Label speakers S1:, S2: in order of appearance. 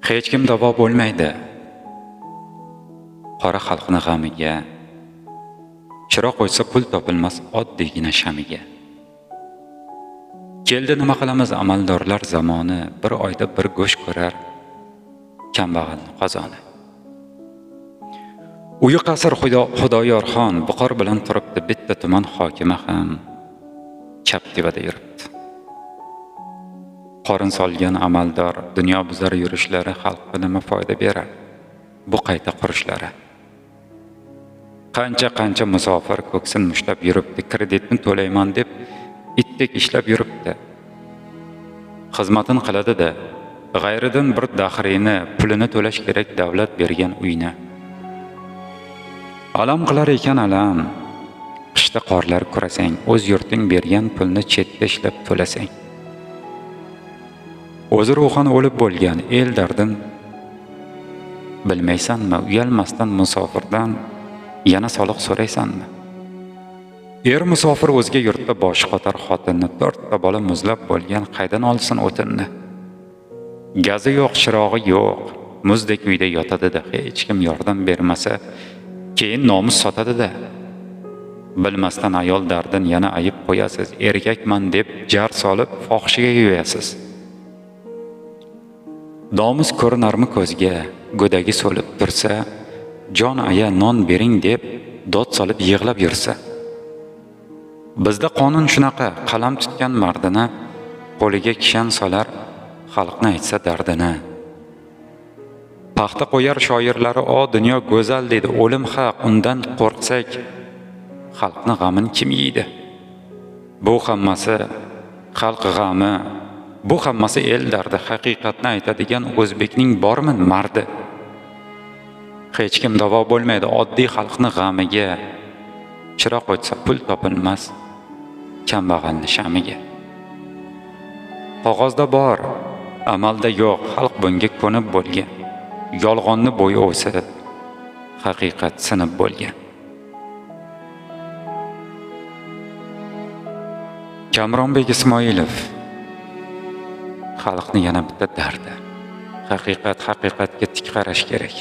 S1: Hech kim davo bo'lmaydi. Qora xalqning g'amiga, chiroq qo'ysa pul topilmas oddiygina shamiga. Keldi nima qilamiz amaldorlar zamoni, bir oyda bir go'sht ko'rar kambag'alning qozoni. Uyi qasr Xudoyorxon Buqor bilan turibdi, bitta tuman hokimi ham Chaptivada yuribdi. Qorin solgan amaldor, dunyo buzar yurishlari xalqqa nima foyda berar? Bu qayta qurishlari. Qancha musofir ko'ksin mushlab yuribdi, kreditni to'layman deb itdek ishlab yuribdi. Xizmatin qiladi-da, g'ayridan bir daxrini, pulini to'lash kerak davlat bergan uyni. Alam qilar ekan alam, qishda qorlar kurasang, o'z yurting bergan pulni chetda ishlab to'lasang. O'zi ruhan o'lib bo'lgan el dardin bilmaysanmi? Uyalmasdan musofirdan yana soliq so'raysanmi? Musofir o'zga yurtda boshi qotar xotinni, 4 ta bola muzlab bo'lgan, qaydan olsin o'tinni? Gazi yo'q, chirog'i yo'q, muzdek uyda yotadi-da, hech kim yordam bermasa, keyin nomus sotadi-da. Bilmasdan ayol dardin yana ayib qo'yasiz, erkakman deb jar solib fohishiga yo'yasiz. Nomus ko'rinarmi ko'zga, go'dagi so'lib tursa, jon aya non bering deb dod solib yig'lab yursa. Bizda qonun shunaqa, qalam tutgan mardini qo'liga kishan solar, xalqni aytsa dardini. Paxta qo'yar shoirlari, o dunyo go'zal dedi, o'lim haq, undan qo'rqsak, xalqni g'amini kim yeydi? Bu hammasi xalq g'ami, bu hammasi el dardi, haqiqatni aytadigan o'zbekning bormi mardi? Hech kim davo bo'lmaydi oddiy xalqning g'amiga, chiroq o'tsa pul topilmas kambag'alning shamiga. Qog'ozda bor, amalda yo'q, xalq bunga ko'nib bo'lgan. Yolg'onni bo'yi o'sib, haqiqat sinib bo'lgan. Kamronbek Ismoilov. Xalqning yana bitta dardi. Haqiqatga tik qarash kerak.